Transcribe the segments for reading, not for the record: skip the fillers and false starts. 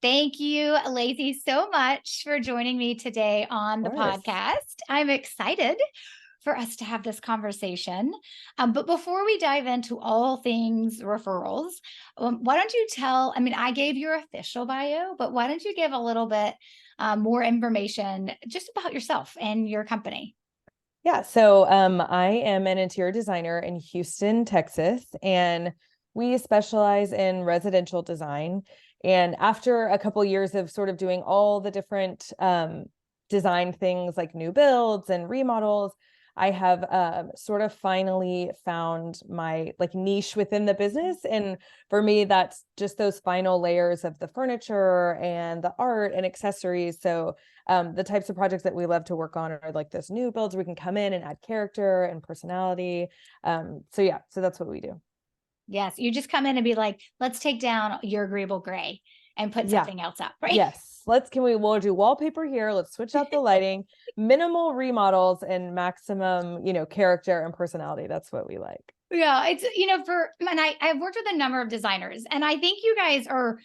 Thank you, Lacey, so much for joining me today on the Course. podcast. I'm excited for us to have this conversation. But before we dive into all things referrals, why don't you tell? I mean, I gave your official bio, but why don't you give a little bit more information just about yourself and your company? Yeah, I am an interior designer in Houston, Texas, and we specialize in residential design. And after a couple years of sort of doing all the different design things like new builds and remodels, I have sort of finally found my like niche within the business. And for me, that's just those final layers of the furniture and the art and accessories. So the types of projects that we love to work on are like those new builds where we can come in and add character and personality. So that's what we do. Yes, you just come in and be like, let's take down your agreeable gray and put Yeah. something else up, right? Yes. We'll do wallpaper here. Let's switch out the lighting, minimal remodels and maximum, character and personality. That's what we like. Yeah, it's and I've worked with a number of designers, and I think you guys are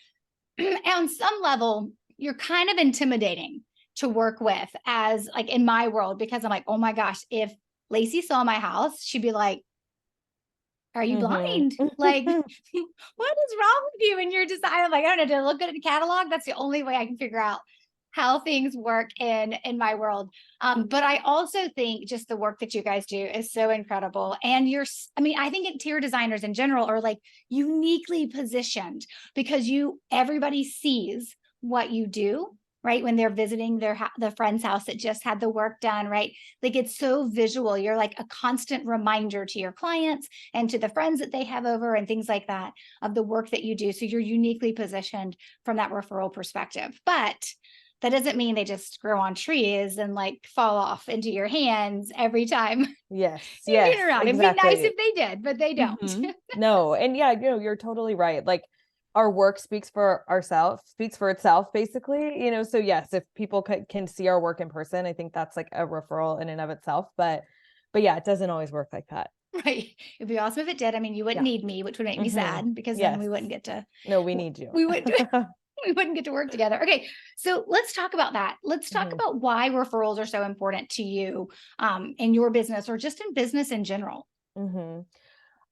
on some level, you're kind of intimidating to work with as like in my world, because I'm like, oh my gosh, if Lacey saw my house, she'd be like, are you blind? Mm-hmm. Like, what is wrong with you and your design? I'm like, I don't know, to look good at the catalog. That's the only way I can figure out how things work in my world. But I also think just the work that you guys do is so incredible. And I mean, I think interior designers in general are like uniquely positioned because everybody sees what you do, right? When they're visiting the friend's house that just had the work done, right? Like it's so visual. You're like a constant reminder to your clients and to the friends that they have over and things like that of the work that you do. So you're uniquely positioned from that referral perspective. But that doesn't mean they just grow on trees and like fall off into your hands every time Yes, you get yes, around. It'd be nice exactly. if they did, but they don't. No, and yeah, you're totally right. Like our work speaks for itself, basically. So yes, if people can see our work in person, I think that's like a referral in and of itself. But yeah, it doesn't always work like that. Right. It'd be awesome if it did. I mean, you wouldn't Yeah. need me, which would make me Hmm. sad because then Yes. we wouldn't get to No, we need you. we would we wouldn't get to work together. Okay, so let's talk about that. Let's talk Hmm. about why referrals are so important to you in your business or just in business in general. Hmm.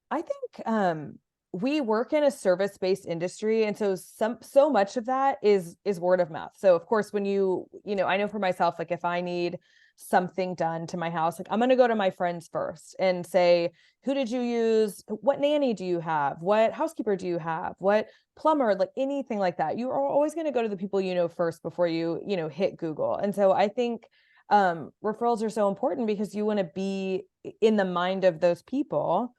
I think we work in a service-based industry, and so much of that is word of mouth. So of course, when I know for myself, like if I need something done to my house, like I'm going to go to my friends first and say, who did you use? What nanny do you have? What housekeeper do you have? What plumber? Like anything like that. You are always going to go to the people you know first before you hit Google. And so I think referrals are so important because you want to be in the mind of those people,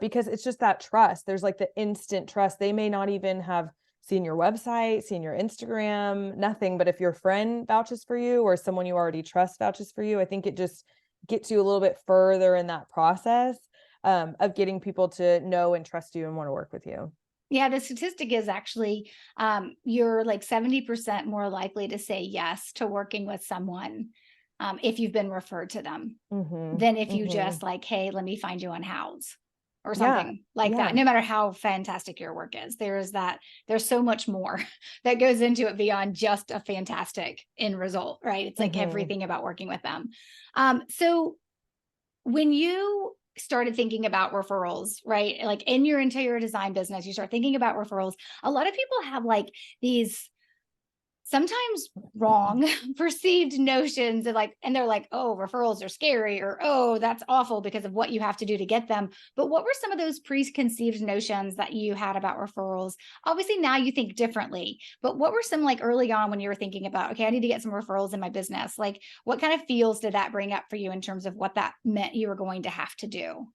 because it's just that trust. There's like the instant trust. They may not even have seen your website, seen your Instagram, nothing. But if your friend vouches for you or someone you already trust vouches for you, I think it just gets you a little bit further in that process of getting people to know and trust you and want to work with you. Yeah, the statistic is actually you're like 70% more likely to say yes to working with someone if you've been referred to them Mm-hmm. than if you Mm-hmm. just like, hey, let me find you on House or Yeah. something like that. Yeah. No matter how fantastic your work is, there's so much more that goes into it beyond just a fantastic end result, right? It's like Mm-hmm. everything about working with them. So when you started thinking about referrals, right? Like in your interior design business, you start thinking about referrals. A lot of people have like these sometimes wrong perceived notions of like, and they're like, oh, referrals are scary, or oh, that's awful because of what you have to do to get them. But what were some of those preconceived notions that you had about referrals? Obviously now you think differently, but what were some like early on when you were thinking about, okay, I need to get some referrals in my business? Like what kind of feels did that bring up for you in terms of what that meant you were going to have to do?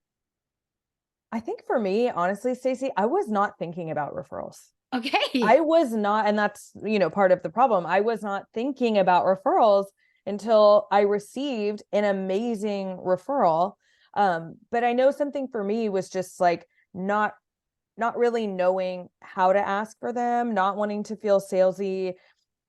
I think for me, honestly, Stacey, I was not thinking about referrals. I Okay. was not, and that's, part of the problem. I was not thinking about referrals until I received an amazing referral. But I know something for me was just like not really knowing how to ask for them, not wanting to feel salesy.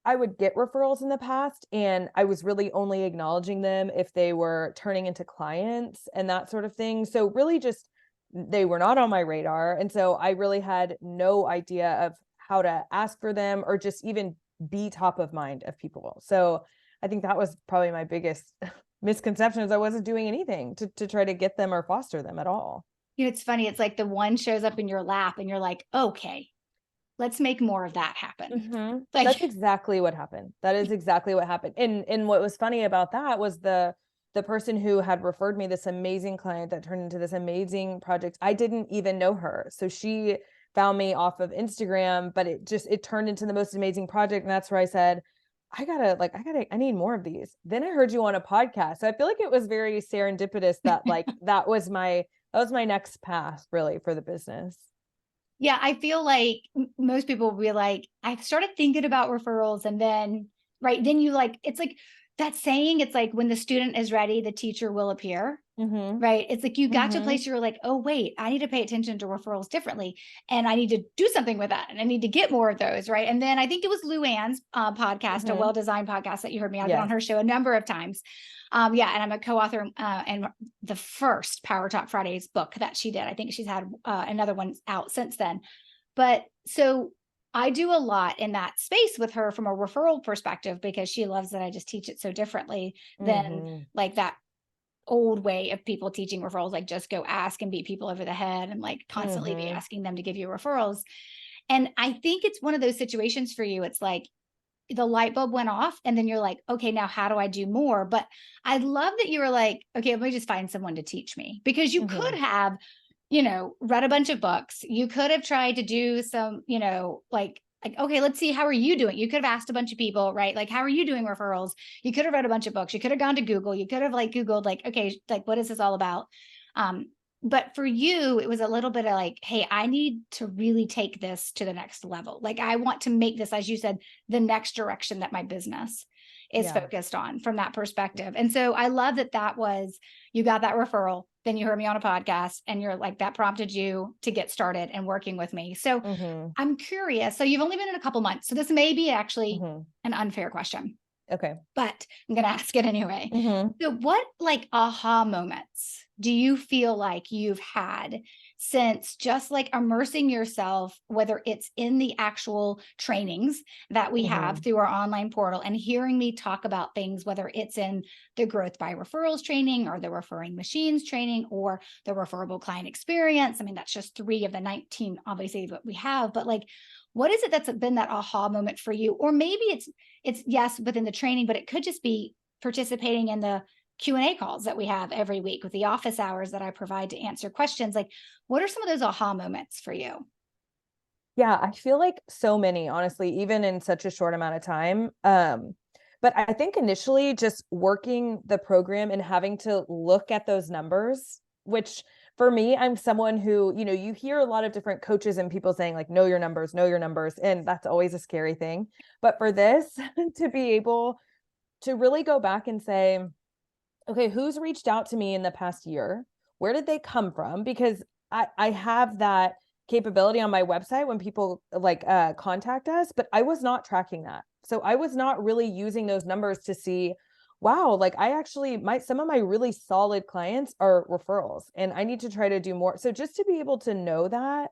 I would get referrals in the past, and I was really only acknowledging them if they were turning into clients and that sort of thing. So really just they were not on my radar. And so I really had no idea of how to ask for them or just even be top of mind of people. So I think that was probably my biggest misconception, is I wasn't doing anything to try to get them or foster them at all. You know, it's funny. It's like the one shows up in your lap and you're like, okay, let's make more of that happen. Like, That's exactly what happened. That is exactly what happened. And what was funny about that was the person who had referred me this amazing client that turned into this amazing project. I didn't even know her. So she found me off of Instagram, but it turned into the most amazing project. And that's where I said, I need more of these. Then I heard you on a podcast. So I feel like it was very serendipitous that like, that was my next path really for the business. yeah, I feel like most people will be like, I started thinking about referrals, and then, right, then you like, it's like that saying, it's like when the student is ready, the teacher will appear. Right. It's like you got to a place you're like, oh, wait, I need to pay attention to referrals differently. And I need to do something with that. And I need to get more of those. Right. And then I think it was Lou Ann's podcast, a well-designed podcast that you heard me. I've been on her show a number of times. Yeah. And I'm a co-author in the first Power Talk Fridays book that she did. I think she's had another one out since then. But so I do a lot in that space with her from a referral perspective, because she loves that I just teach it so differently than like that old way of people teaching referrals, like just go ask and beat people over the head and like constantly be asking them to give you referrals. And I think it's one of those situations for you. It's like the light bulb went off and then you're like, okay, now how do I do more? But I love that you were like, okay, let me just find someone to teach me, because you could have, you know, read a bunch of books. You could have tried to do some, you know, like, okay, let's see, how are you doing? You could have asked a bunch of people, right? Like, how are you doing referrals? You could have read a bunch of books. You could have gone to Google. You could have like Googled like, okay, like, what is this all about? But for you, it was a little bit of like, hey, I need to really take this to the next level. Like, I want to make this, as you said, the next direction that my business is focused on from that perspective. And so I love that was, you got that referral, then you heard me on a podcast and you're like, that prompted you to get started and working with me. So I'm curious. So you've only been in a couple months. So this may be actually an unfair question. Okay. But I'm going to ask it anyway. So what like aha moments do you feel like you've had since just like immersing yourself, whether it's in the actual trainings that we have through our online portal and hearing me talk about things, whether it's in the growth by referrals training or the referring machines training or the referable client experience? I mean, that's just 3 of the 19, obviously, that we have, but like, what is it that's been that aha moment for you? Or maybe it's yes, within the training, but it could just be participating in the Q&A calls that we have every week with the office hours that I provide to answer questions. Like, what are some of those aha moments for you? Yeah, I feel like so many, honestly, even in such a short amount of time. But I think initially just working the program and having to look at those numbers, which for me, I'm someone who, you know, you hear a lot of different coaches and people saying like, know your numbers, and that's always a scary thing. But for this, to be able to really go back and say, okay, who's reached out to me in the past year? Where did they come from? Because I have that capability on my website when people like contact us, but I was not tracking that. So I was not really using those numbers to see, wow, like I actually, some of my really solid clients are referrals and I need to try to do more. So just to be able to know that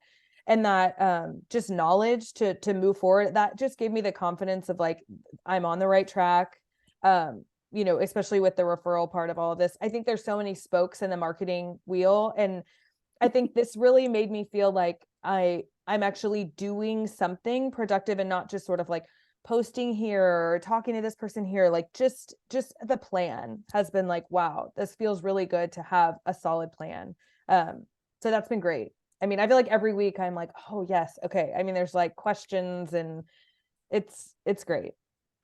and that just knowledge to move forward, that just gave me the confidence of like, I'm on the right track. You know, especially with the referral part of all of this. I think there's so many spokes in the marketing wheel. And I think this really made me feel like I'm actually doing something productive and not just sort of like posting here or talking to this person here. Like just the plan has been like, wow, this feels really good to have a solid plan. So that's been great. I mean, I feel like every week I'm like, oh yes. Okay. I mean, there's like questions and it's great.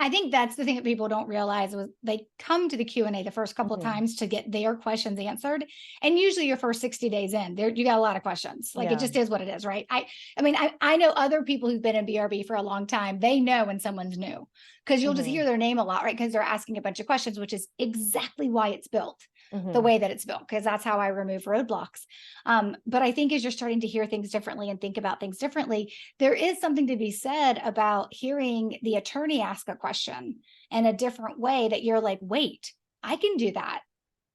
I think that's the thing that people don't realize was they come to the Q&A the first couple of times to get their questions answered. And usually your first 60 days in there, you got a lot of questions. Like it just is what it is, right? I mean, I know other people who've been in BRB for a long time, they know when someone's new because you'll just hear their name a lot, right? Because they're asking a bunch of questions, which is exactly why it's built the way that it's built, because that's how I remove roadblocks. But I think as you're starting to hear things differently and think about things differently, there is something to be said about hearing the attorney ask a question in a different way that you're like, wait, I can do that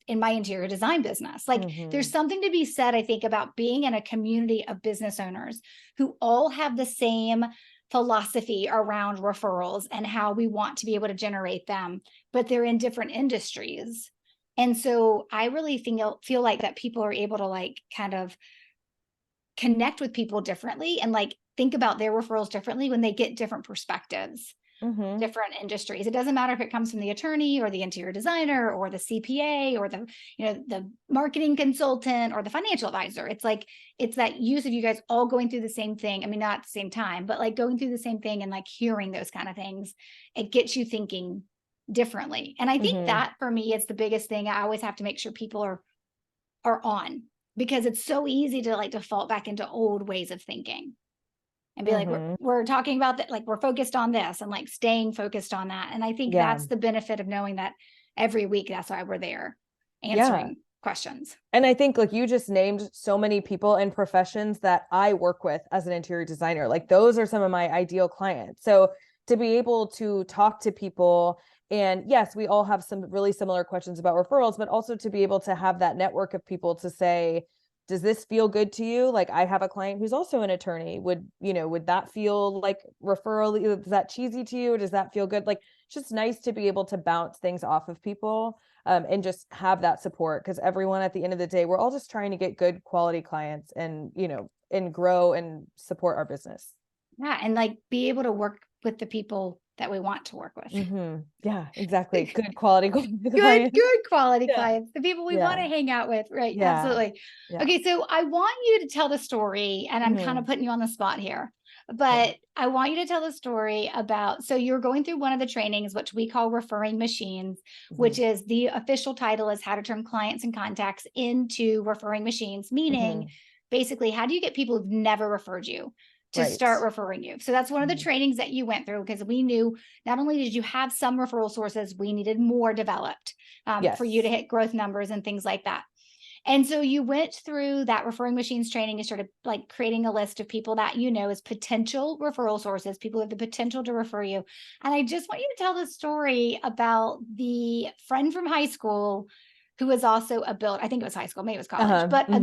in my interior design business. Like there's something to be said, I think, about being in a community of business owners who all have the same philosophy around referrals and how we want to be able to generate them, but they're in different industries. And so I really feel like that people are able to like kind of connect with people differently and like think about their referrals differently when they get different perspectives, Mm-hmm. different industries. It doesn't matter if it comes from the attorney or the interior designer or the CPA or the, the marketing consultant or the financial advisor. It's like, it's that use of you guys all going through the same thing. I mean, not at the same time, but like going through the same thing and like hearing those kind of things, it gets you thinking differently. And I think Mm-hmm. that for me, it's the biggest thing. I always have to make sure people are on, because it's so easy to like default back into old ways of thinking and be like, Mm-hmm. we're talking about that, like we're focused on this and like staying focused on that. And I think Yeah. that's the benefit of knowing that every week, that's why we're there Yeah. answering questions. And I think like you just named so many people and professions that I work with as an interior designer. Like those are some of my ideal clients. So to be able to talk to people, and yes, we all have some really similar questions about referrals, but also to be able to have that network of people to say, does this feel good to you? Like I have a client who's also an attorney. Would that feel like referral? Is that cheesy to you? Or does that feel good? Like it's just nice to be able to bounce things off of people, and just have that support, because everyone at the end of the day, we're all just trying to get good quality clients and, and grow and support our business. Yeah. And like be able to work with the people that we want to work with. Mm-hmm. Yeah, exactly. Good quality clients. Good quality Yeah. clients, the people we want Yeah. to hang out with. Right. Yeah. Absolutely. Yeah. Okay. So I want you to tell the story, and I'm kind Mm-hmm. of putting you on the spot here, Okay. but I want you to tell the story about, so you're going through one of the trainings, which we call referring machines, Mm-hmm. which is the official title is how to turn clients and contacts into referring machines, Mm-hmm. meaning basically, how do you get people who've never referred you to Right. start referring you? So that's one of the Mm-hmm. trainings that you went through, because we knew not only did you have some referral sources, we needed more developed for you to Yes. hit growth numbers and things like that. And so you went through that referring machines training and started like creating a list of people that you know as potential referral sources, people with the potential to refer you. And I just want you to tell the story about the friend from high school who was also a builder. I think it was high school, maybe it was college, Uh-huh. but Mm-hmm.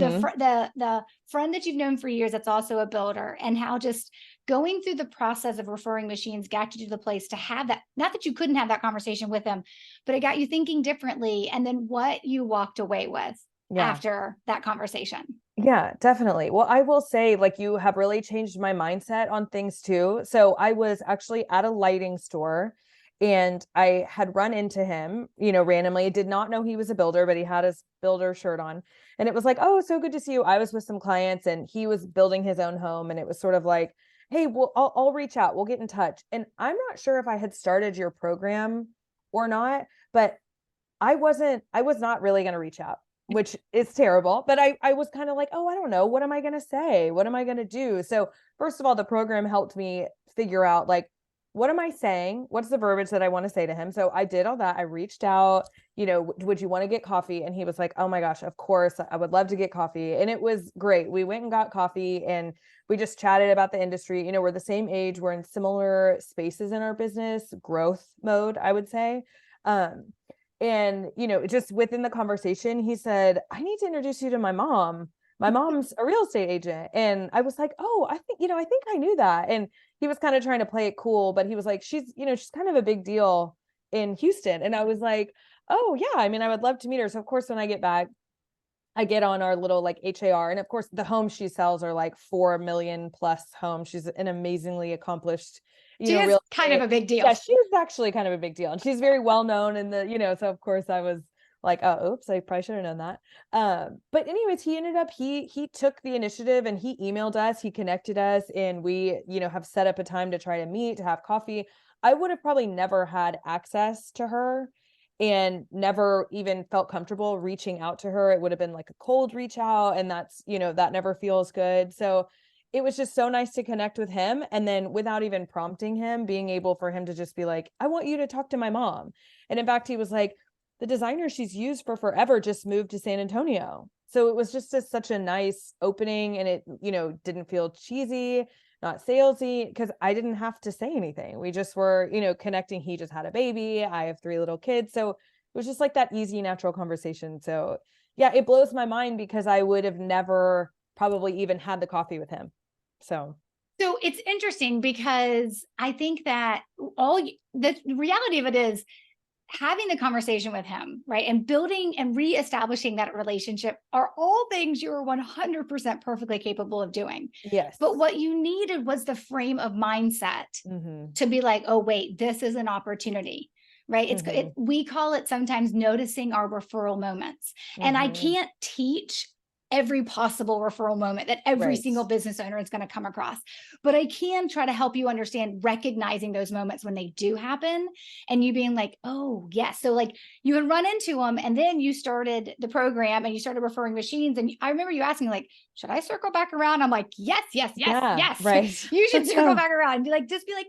the friend that you've known for years that's also a builder, and how just going through the process of referring machines got you to the place to have that. Not that you couldn't have that conversation with them, but it got you thinking differently. And then what you walked away with Yeah. after that conversation. Yeah, definitely. Well, I will say, like, you have really changed my mindset on things too. So I was actually at a lighting store and I had run into him, randomly. Did not know he was a builder, but he had his builder shirt on. And it was like, oh, so good to see you. I was with some clients and he was building his own home. And it was sort of like, hey, well, I'll reach out. We'll get in touch. And I'm not sure if I had started your program or not, but I was not really going to reach out, which is terrible. But I was kind of like, oh, I don't know. What am I going to say? What am I going to do? So, first of all, the program helped me figure out like, what am I saying? What's the verbiage that I want to say to him? So I did all that. I reached out, would you want to get coffee? And he was like, oh my gosh, of course. I would love to get coffee. And it was great. We went and got coffee and we just chatted about the industry. We're the same age. We're in similar spaces in our business, growth mode, I would say. Um, and, just within the conversation, he said, I need to introduce you to my mom. My mom's a real estate agent. And I was like, oh, I think I knew that. And he was kind of trying to play it cool, but he was like, she's kind of a big deal in Houston. And I was like, oh yeah, I mean, I would love to meet her. So of course, when I get back, I get on our little like HAR. And of course, the homes she sells are like 4 million plus homes. She's an amazingly accomplished, She is real kind of estate. a big Yeah, deal. she's actually kind of a big deal. And she's very well known in the, so of course I was like, oh, oops, I probably should have known that. But anyways, he ended up, he took the initiative and he emailed us, he connected us, and we, have set up a time to try to meet, to have coffee. I would have probably never had access to her and never even felt comfortable reaching out to her. It would have been like a cold reach out, and that's, that never feels good. So it was just so nice to connect with him, and then without even prompting him, being able for him to just be like, I want you to talk to my mom. And in fact, he was like, the designer she's used for forever just moved to San Antonio. So it was just such a nice opening, and it, didn't feel cheesy, not salesy, because I didn't have to say anything. We just were, connecting. He just had a baby. I have 3 little kids. So it was just like that easy, natural conversation. So yeah, it blows my mind because I would have never probably even had the coffee with him. So So it's interesting because I think that the reality of it is having the conversation with him, right? And building and reestablishing that relationship are all things you're 100% perfectly capable of doing. Yes. But what you needed was the frame of mindset to be like, oh, wait, this is an opportunity, right? We call it sometimes noticing our referral moments. And I can't teach every possible referral moment that every Right. single business owner is going to come across. But I can try to help you understand recognizing those moments when they do happen and you being like, oh, yes. So like you would run into them and then you started the program and you started referring machines. And I remember you asking like, should I circle back around? I'm like, yes, yes, yes, Yeah, yes. right. You should circle back around and be like, just be like,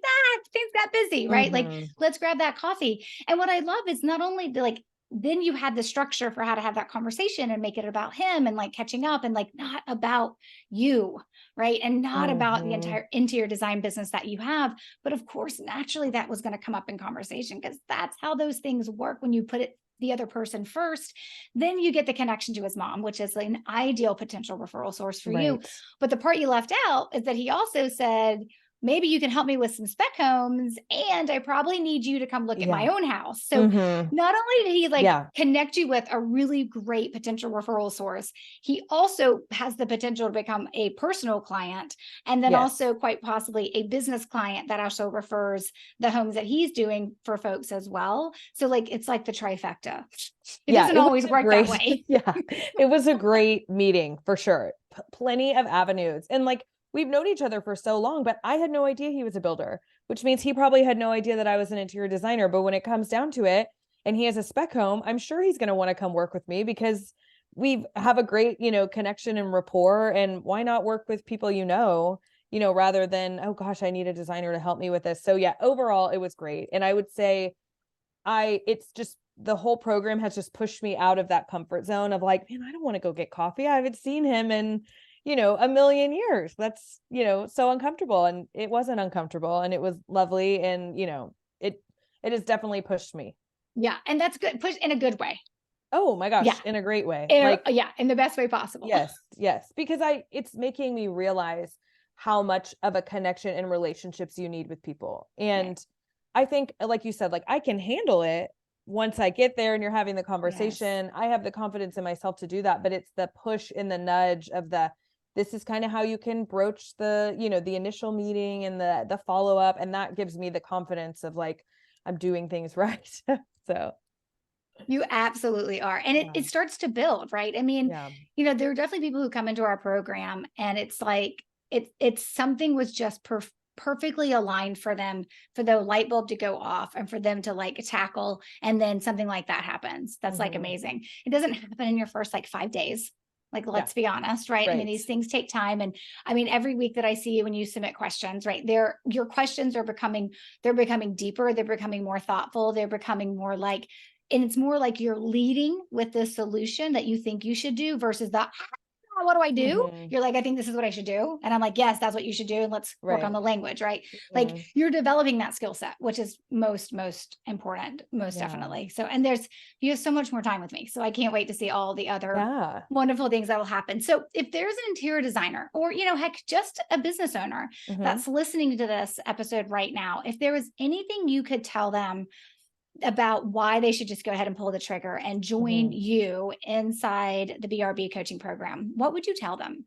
things got busy, right? Like, let's grab that coffee. And what I love is not only like, then you had the structure for how to have that conversation and make it about him and like catching up and like not about you, right? And not about the entire interior design business that you have. But of course, naturally that was going to come up in conversation because that's how those things work when you put it the other person first. Then you get the connection to his mom, which is like an ideal potential referral source for you. But the part you left out is that he also said, maybe you can help me with some spec homes and I probably need you to come look at my own house. So not only did he like connect you with a really great potential referral source, he also has the potential to become a personal client and then also quite possibly a business client that also refers the homes that he's doing for folks as well. So like, it's like the trifecta. It doesn't always work that way. It was a great meeting for sure. Plenty of avenues. And like, we've known each other for so long, but I had no idea he was a builder, which means he probably had no idea that I was an interior designer. But when it comes down to it, and he has a spec home, I'm sure he's going to want to come work with me because we have a great, connection and rapport. And why not work with people, rather than, oh gosh, I need a designer to help me with this. So yeah, overall, it was great. And I would say it's just, the whole program has just pushed me out of that comfort zone of like, man, I don't want to go get coffee. I haven't seen him in a million years. That's, so uncomfortable. And it wasn't uncomfortable and it was lovely. And, it has definitely pushed me. Yeah. And that's good. Push in a good way. Oh my gosh. In a great way. In the best way possible. Yes. Because it's making me realize how much of a connection and relationships you need with people. And I think, like you said, like I can handle it once I get there and you're having the conversation. I have the confidence in myself to do that, but it's the push and the nudge of this is kind of how you can broach the initial meeting and the follow-up. And that gives me the confidence of like, I'm doing things right. So you absolutely are. And it starts to build, right? I mean, there are definitely people who come into our program and it's like, it's something was just perfectly aligned for them, for the light bulb to go off and for them to like tackle. And then something like that happens. That's like amazing. It doesn't happen in your first like 5 days. Like, let's be honest, right? I mean, these things take time. And I mean, every week that I see you when you submit questions, right, your questions are becoming deeper. They're becoming more thoughtful. They're becoming more like, and it's more like you're leading with the solution that you think you should do versus the, what do I do? You're like, I think this is what I should do. And I'm like, yes, that's what you should do. And let's work on the language, right? Like you're developing that skill set, which is most important, most definitely. So, and you have so much more time with me. So I can't wait to see all the other wonderful things that will happen. So if there's an interior designer or, heck, just a business owner that's listening to this episode right now, if there was anything you could tell them about why they should just go ahead and pull the trigger and join you inside the BRB coaching program, what would you tell them?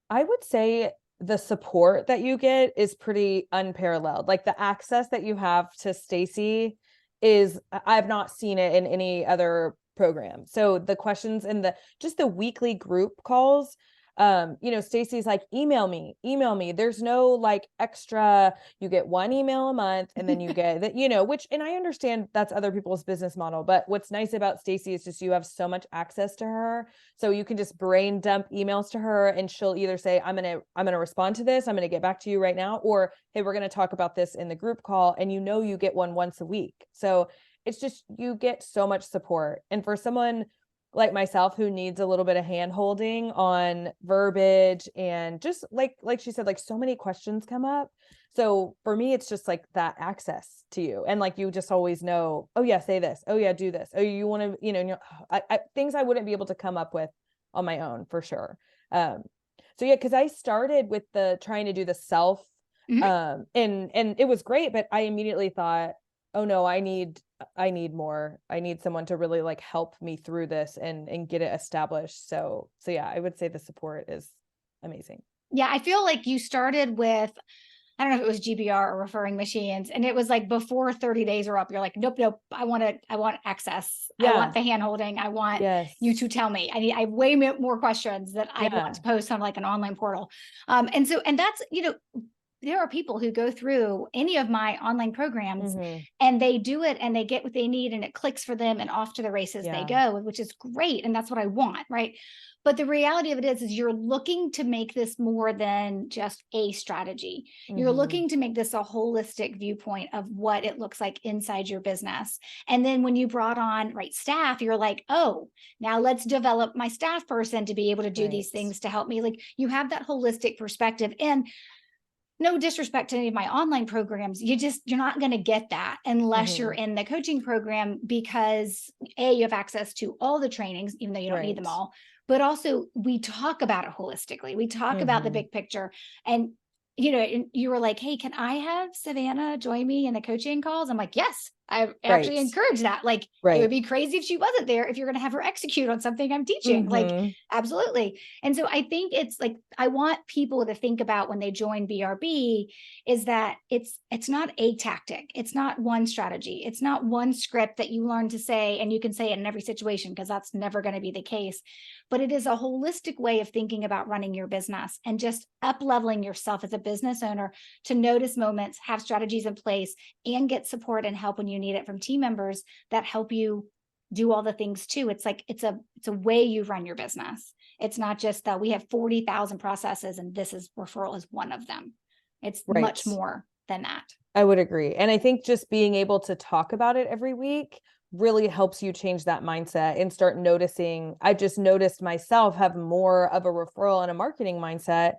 I would say the support that you get is pretty unparalleled. Like the access that you have to Stacey I've not seen it in any other program. So the questions and just the weekly group calls, Stacey's like, email me. There's no like extra, you get one email a month and then you get that, which, and I understand that's other people's business model, but what's nice about Stacey is just, you have so much access to her. So you can just brain dump emails to her and she'll either say, I'm going to respond to this. I'm going to get back to you right now. Or, hey, we're going to talk about this in the group call. And you get one once a week. So it's just, you get so much support. And for someone like myself who needs a little bit of hand holding on verbiage and just like she said, like so many questions come up. So for me, it's just like that access to you. And like, you just always know, oh yeah, say this. Oh yeah, do this. Oh, you want to, things I wouldn't be able to come up with on my own for sure. So yeah, because I started with the trying to do the self, Mhm. and it was great, but I immediately thought, oh no, I need more. I need someone to really like help me through this and get it established. So yeah, I would say the support is amazing. Yeah, I feel like you started with, I don't know if it was GBR or referring machines. And it was like before 30 days are up, you're like, nope, nope. I want access. I want Yeah. the hand holding. I want you Yes. to tell me. I have way more questions that I want to Yeah. post on like an online portal. And that's, there are people who go through any of my online programs Hmm. and they do it and they get what they need and it clicks for them and off to the races they Yeah. go, which is great. And that's what I want. Right. But the reality of it is you're looking to make this more than just a strategy. You're Hmm. looking to make this a holistic viewpoint of what it looks like inside your business. And then when you brought on right staff, you're like, oh, now let's develop my staff person to be able to do these Right. things to help me. Like you have that holistic perspective. And no disrespect to any of my online programs, you're not going to get that unless you're Hmm. in the coaching program, because you have access to all the trainings even though you don't need them Right. all, but also we talk about it holistically. We talk about the Hmm. big picture. And and you were like, hey, can I have Savannah join me in the coaching calls? I'm like, yes, I actually Right. encourage that. Like it would Right. be crazy if she wasn't there, if you're going to have her execute on something I'm teaching. Like Hmm. absolutely. And so I think it's like I want people to think about when they join BRB is that it's not a tactic. It's not one strategy. It's not one script that you learn to say and you can say it in every situation, because that's never going to be the case. But it is a holistic way of thinking about running your business and just up leveling yourself as a business owner to notice moments, have strategies in place, and get support and help when you need it from team members that help you do all the things too. It's like it's a way you run your business. It's not just that we have 40,000 processes and this is referral is one of them. It's Right. much more than that. I would agree. And I think just being able to talk about it every week really helps you change that mindset and start noticing. I just noticed myself have more of a referral and a marketing mindset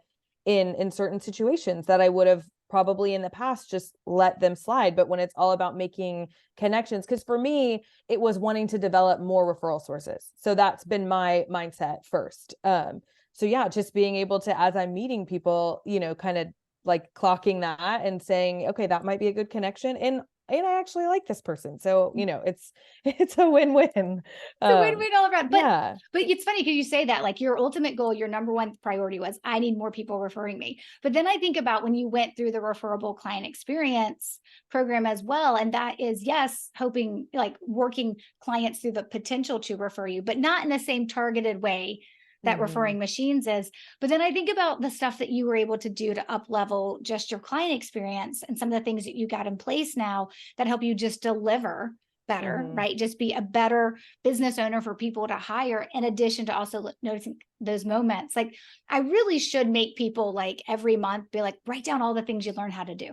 in certain situations that I would have probably in the past just let them slide. But when it's all about making connections, because for me, it was wanting to develop more referral sources. So that's been my mindset first. So yeah, just being able to, as I'm meeting people, kind of like clocking that and saying, okay, that might be a good connection. And I actually like this person. So, it's a win-win. It's a win-win all around. Yeah. But it's funny because you say that like your ultimate goal, your number one priority was I need more people referring me. But then I think about when you went through the referable client experience program as well. And that is, yes, hoping like working clients through the potential to refer you, but not in the same targeted way that Hmm. referring machines is. But then I think about the stuff that you were able to do to up level just your client experience and some of the things that you got in place now that help you just deliver better, Hmm. right? Just be a better business owner for people to hire, in addition to also noticing those moments. Like I really should make people like every month be like, write down all the things you learn how to do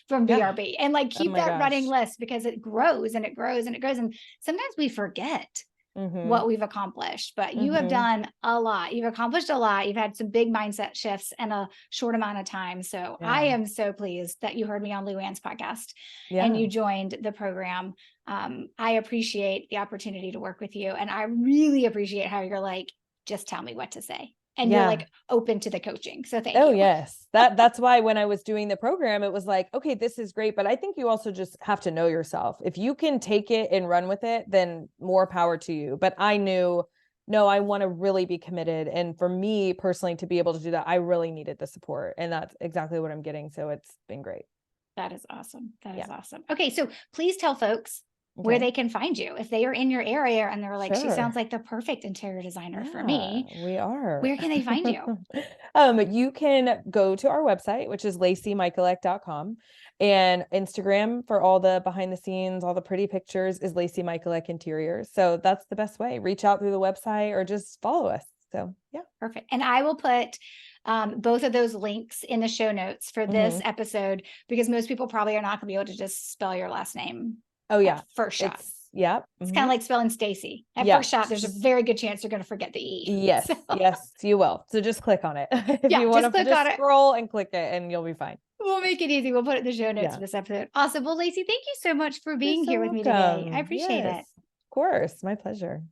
from Yeah. BRB and like Oh keep my that running gosh. list, because it grows and it grows and it grows. And sometimes we forget Hmm. what we've accomplished, but you have Hmm. done a lot. You've accomplished a lot. You've had some big mindset shifts in a short amount of time. So I Yeah. am so pleased that you heard me on Lou Ann's podcast and Yeah. you joined the program. I appreciate the opportunity to work with you. And I really appreciate how you're like, just tell me what to say. And you're Yeah. like open to the coaching. So thank Oh you. yes. That's why when I was doing the program, it was like, okay, this is great. But I think you also just have to know yourself. If you can take it and run with it, then more power to you. But I knew, no, I want to really be committed. And for me personally to be able to do that, I really needed the support. And that's exactly what I'm getting. So it's been great. That is awesome. That Yeah. is awesome. Okay, so please tell folks where Okay. they can find you. If they are in your area and they're like, she sounds Sure. like the perfect interior designer for Yeah, me, we are. where can they find you? You can go to our website, which is lacymichalek.com, and Instagram for all the behind the scenes, all the pretty pictures is Lacey Michalek Interiors. So that's the best way. Reach out through the website or just follow us. So yeah. Perfect. And I will put both of those links in the show notes for this Hmm. episode, because most people probably are not going to be able to just spell your last name Oh at yeah. first shot. Yeah. It's kind Hmm. of like spelling Stacy. At Yeah. first shot, there's a Just very good chance you're going to forget the E. yes. So Yes, you will. So just click on it. If yeah, you just want to click on just it. scroll and click it and you'll be fine. We'll make it easy. We'll put it in the show notes for Yeah. this episode. Awesome. Well, Lacey, thank you so much for You're being so here with me today. I welcome. appreciate Yes. it. Of course. My pleasure.